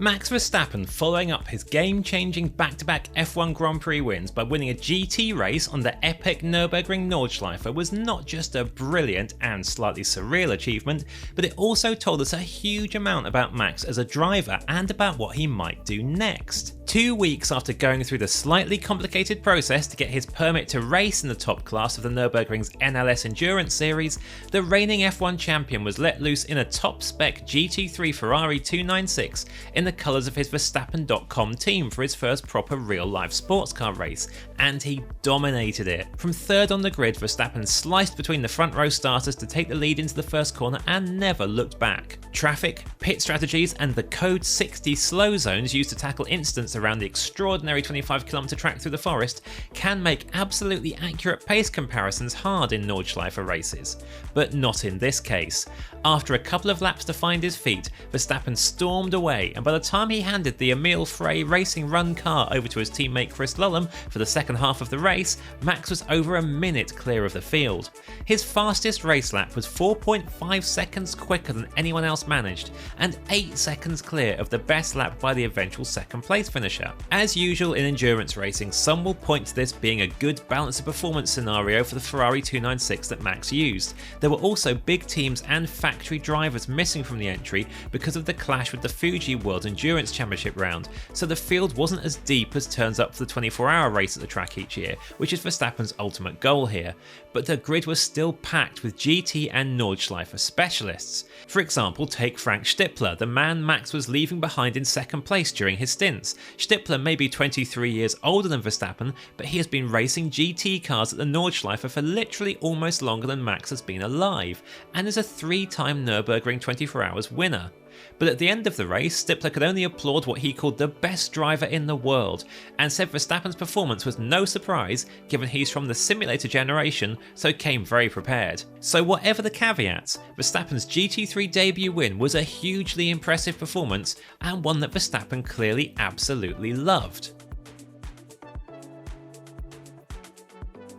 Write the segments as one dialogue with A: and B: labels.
A: Max Verstappen following up his game-changing back-to-back F1 Grand Prix wins by winning a GT race on the epic Nurburgring Nordschleife was not just a brilliant and slightly surreal achievement, but it also told us a huge amount about Max as a driver and about what he might do next. 2 weeks after going through the slightly complicated process to get his permit to race in the top class of the Nürburgring's NLS Endurance Series, the reigning F1 champion was let loose in a top-spec GT3 Ferrari 296 in the colours of his Verstappen.com team for his first proper real-life sports car race, and he dominated it. From third on the grid, Verstappen sliced between the front row starters to take the lead into the first corner and never looked back. Traffic, pit strategies, and the code 60 slow zones used to tackle incidents around the extraordinary 25km track through the forest can make absolutely accurate pace comparisons hard in Nordschleife races, but not in this case. After a couple of laps to find his feet, Verstappen stormed away, and by the time he handed the Emil Frey Racing Run car over to his teammate Chris Lullum for the second half of the race, Max was over a minute clear of the field. His fastest race lap was 4.5 seconds quicker than anyone else managed, and 8 seconds clear of the best lap by the eventual second place finisher. As usual in endurance racing, some will point to this being a good balance of performance scenario for the Ferrari 296 that Max used. There were also big teams and factory drivers missing from the entry because of the clash with the Fuji World Endurance Championship round, so the field wasn't as deep as turns up for the 24-hour race at the track each year, which is Verstappen's ultimate goal here. But the grid was still packed with GT and Nordschleife specialists. For example, take Frank Stippler, the man Max was leaving behind in second place during his stints. Stippler may be 23 years older than Verstappen, but he has been racing GT cars at the Nordschleife for literally almost longer than Max has been alive, and is a 3-time Nürburgring 24 Hours winner. But at the end of the race, Stippler could only applaud what he called the best driver in the world, and said Verstappen's performance was no surprise given he's from the simulator generation, so came very prepared. So whatever the caveats, Verstappen's GT3 debut win was a hugely impressive performance, and one that Verstappen clearly absolutely loved.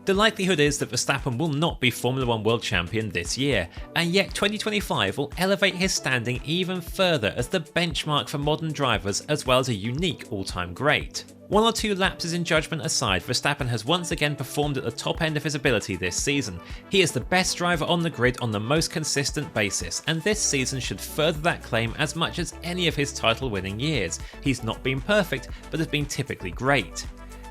A: The likelihood is that Verstappen will not be Formula 1 World Champion this year, and yet 2025 will elevate his standing even further as the benchmark for modern drivers as well as a unique all-time great. 1 or 2 lapses in judgment aside, Verstappen has once again performed at the top end of his ability this season. He is the best driver on the grid on the most consistent basis, and this season should further that claim as much as any of his title-winning years. He's not been perfect, but has been typically great.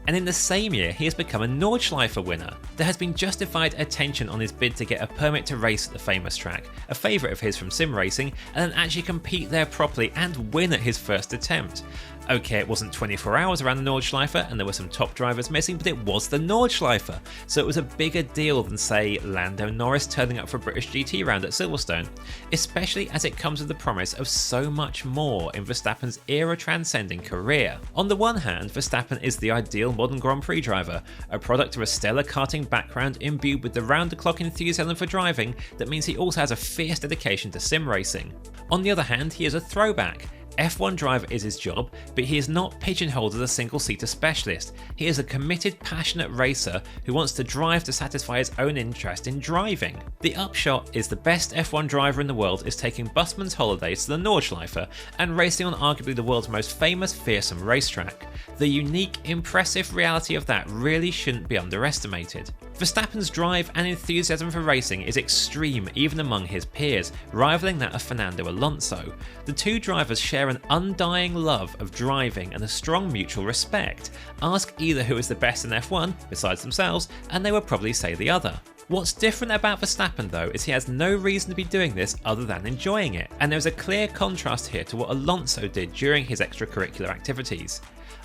A: And in the same year, he has become a Nordschleife winner. There has been justified attention on his bid to get a permit to race at the famous track, a favourite of his from sim racing, and then actually compete there properly and win at his first attempt. Okay, it wasn't 24 hours around the Nordschleife and there were some top drivers missing, but it was the Nordschleife, so it was a bigger deal than, say, Lando Norris turning up for a British GT round at Silverstone, especially as it comes with the promise of so much more in Verstappen's era-transcending career. On the one hand, Verstappen is the ideal modern Grand Prix driver, a product of a stellar karting background imbued with the round-the-clock enthusiasm for driving that means he also has a fierce dedication to sim racing. On the other hand, he is a throwback. F1 driver is his job, but he is not pigeonholed as a single-seater specialist. He is a committed, passionate racer who wants to drive to satisfy his own interest in driving. The upshot is the best F1 driver in the world is taking busman's holidays to the Nordschleife and racing on arguably the world's most famous, fearsome racetrack. The unique, impressive reality of that really shouldn't be underestimated. Verstappen's drive and enthusiasm for racing is extreme even among his peers, rivaling that of Fernando Alonso. The two drivers share an undying love of driving and a strong mutual respect. Ask either who is the best in F1, besides themselves, and they would probably say the other. What's different about Verstappen though is he has no reason to be doing this other than enjoying it, and there's a clear contrast here to what Alonso did during his extracurricular activities.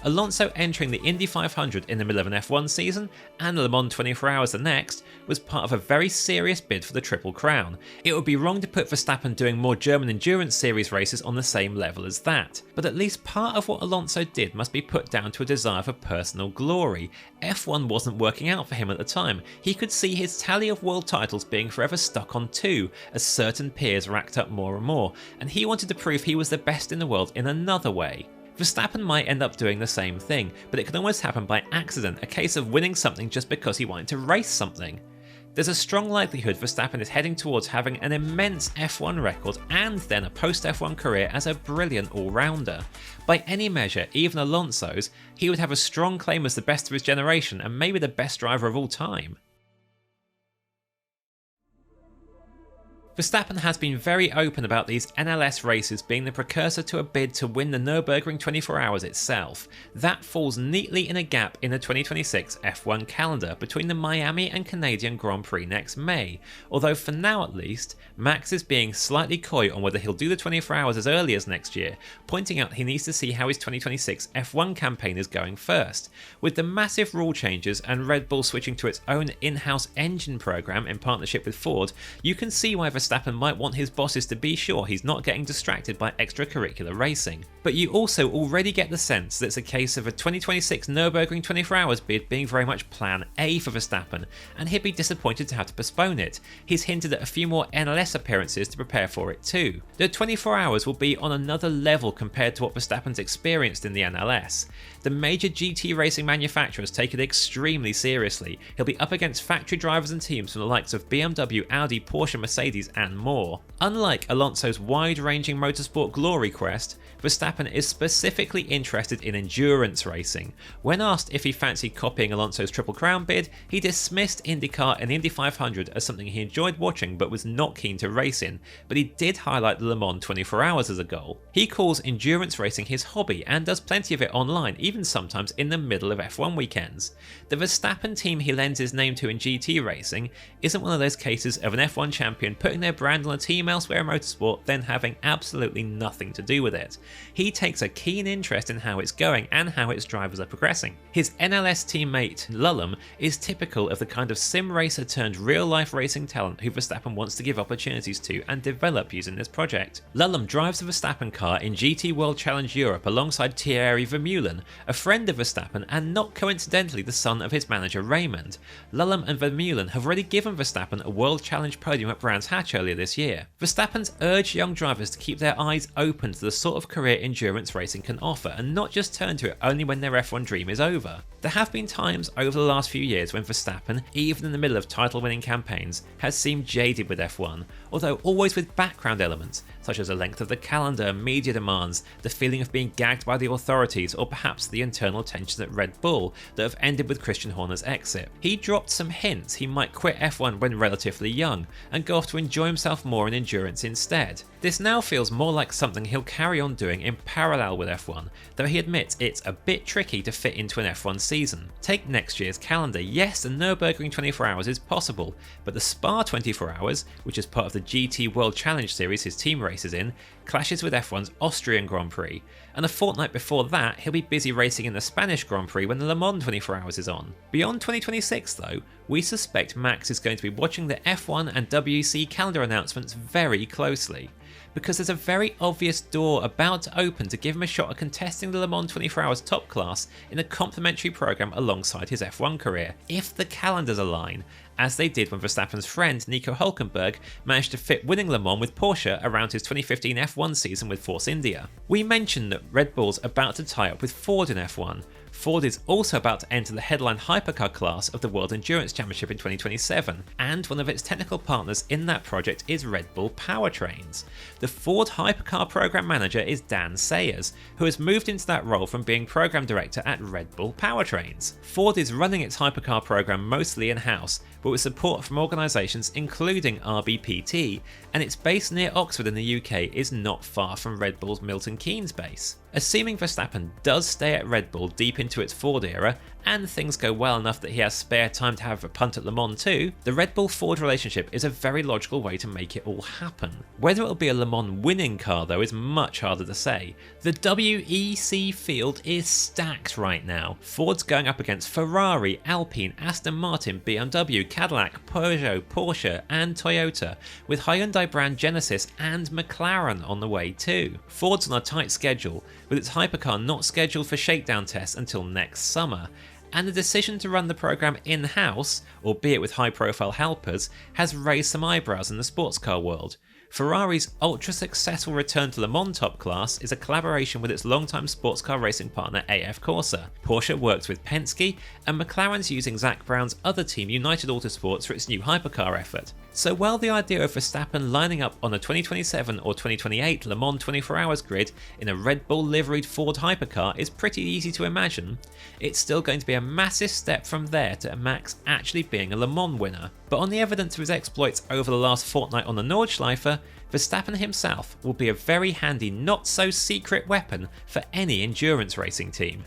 A: Alonso entering the Indy 500 in the middle of an F1 season and Le Mans 24 Hours the next was part of a very serious bid for the Triple Crown. It would be wrong to put Verstappen doing more German Endurance Series races on the same level as that, but at least part of what Alonso did must be put down to a desire for personal glory. F1 wasn't working out for him at the time. He could see his tally of world titles being forever stuck on 2 as certain peers racked up more and more, and he wanted to prove he was the best in the world in another way. Verstappen might end up doing the same thing, but it can almost happen by accident, a case of winning something just because he wanted to race something. There's a strong likelihood Verstappen is heading towards having an immense F1 record and then a post-F1 career as a brilliant all-rounder. By any measure, even Alonso's, he would have a strong claim as the best of his generation and maybe the best driver of all time. Verstappen has been very open about these NLS races being the precursor to a bid to win the Nurburgring 24 Hours itself. That falls neatly in a gap in the 2026 F1 calendar between the Miami and Canadian Grand Prix next May, although for now at least, Max is being slightly coy on whether he'll do the 24 Hours as early as next year, pointing out he needs to see how his 2026 F1 campaign is going first. With the massive rule changes and Red Bull switching to its own in-house engine program in partnership with Ford, you can see why Verstappen might want his bosses to be sure he's not getting distracted by extracurricular racing. But you also already get the sense that it's a case of a 2026 Nürburgring 24 Hours bid being very much plan A for Verstappen, and he'd be disappointed to have to postpone it. He's hinted at a few more NLS appearances to prepare for it too. The 24 Hours will be on another level compared to what Verstappen's experienced in the NLS. The major GT racing manufacturers take it extremely seriously. He'll be up against factory drivers and teams from the likes of BMW, Audi, Porsche, Mercedes and more. Unlike Alonso's wide-ranging motorsport glory quest, Verstappen is specifically interested in endurance racing. When asked if he fancied copying Alonso's Triple Crown bid, he dismissed IndyCar and the Indy 500 as something he enjoyed watching but was not keen to race in, but he did highlight the Le Mans 24 Hours as a goal. He calls endurance racing his hobby and does plenty of it online, even sometimes in the middle of F1 weekends. The Verstappen team he lends his name to in GT racing isn't one of those cases of an F1 champion putting their brand on a team elsewhere in motorsport then having absolutely nothing to do with it. He takes a keen interest in how it's going and how its drivers are progressing. His NLS teammate Lullum is typical of the kind of sim racer turned real life racing talent who Verstappen wants to give opportunities to and develop using this project. Lullum drives the Verstappen car in GT World Challenge Europe alongside Thierry Vermeulen, a friend of Verstappen and not coincidentally the son of his manager Raymond. Lullum and Vermeulen have already given Verstappen a World Challenge podium at Brands Hatch earlier this year. Verstappen's urged young drivers to keep their eyes open to the sort of career endurance racing can offer and not just turn to it only when their F1 dream is over. There have been times over the last few years when Verstappen, even in the middle of title-winning campaigns, has seemed jaded with F1, although always with background elements, such as the length of the calendar, media demands, the feeling of being gagged by the authorities, or perhaps the internal tensions at Red Bull that have ended with Christian Horner's exit. He dropped some hints he might quit F1 when relatively young, and go off to enjoy himself more in endurance instead. This now feels more like something he'll carry on doing in parallel with F1, though he admits it's a bit tricky to fit into an F1 season. Take next year's calendar. Yes, the Nürburgring 24 Hours is possible, but the Spa 24 Hours, which is part of the GT World Challenge series his team races in, clashes with F1's Austrian Grand Prix, and a fortnight before that he'll be busy racing in the Spanish Grand Prix when the Le Mans 24 Hours is on. Beyond 2026 though, we suspect Max is going to be watching the F1 and WEC calendar announcements very closely, because there's a very obvious door about to open to give him a shot at contesting the Le Mans 24 Hours top class in a complementary program alongside his F1 career, if the calendars align, as they did when Verstappen's friend Nico Hülkenberg managed to fit winning Le Mans with Porsche around his 2015 F1 season with Force India. We mentioned that Red Bull's about to tie up with Ford in F1. Ford is also about to enter the headline hypercar class of the World Endurance Championship in 2027, and one of its technical partners in that project is Red Bull Powertrains. The Ford hypercar program manager is Dan Sayers, who has moved into that role from being program director at Red Bull Powertrains. Ford is running its hypercar program mostly in-house, but with support from organisations including RBPT, and its base near Oxford in the UK is not far from Red Bull's Milton Keynes base. Assuming Verstappen does stay at Red Bull deep into its Ford era, and things go well enough that he has spare time to have a punt at Le Mans too, the Red Bull-Ford relationship is a very logical way to make it all happen. Whether it'll be a Le Mans winning car though is much harder to say. The WEC field is stacked right now. Ford's going up against Ferrari, Alpine, Aston Martin, BMW, Cadillac, Peugeot, Porsche and Toyota, with Hyundai brand Genesis and McLaren on the way too. Ford's on a tight schedule, with its hypercar not scheduled for shakedown tests until next summer, and the decision to run the program in-house, albeit with high-profile helpers, has raised some eyebrows in the sports car world. Ferrari's ultra-successful return to Le Mans top class is a collaboration with its longtime sports car racing partner AF Corsa. Porsche worked with Penske, and McLaren's using Zak Brown's other team United Autosports for its new hypercar effort. So while the idea of Verstappen lining up on a 2027 or 2028 Le Mans 24 Hours grid in a Red Bull liveried Ford hypercar is pretty easy to imagine, it's still going to be a massive step from there to Max actually being a Le Mans winner. But on the evidence of his exploits over the last fortnight on the Nordschleife, Verstappen himself will be a very handy not so secret weapon for any endurance racing team.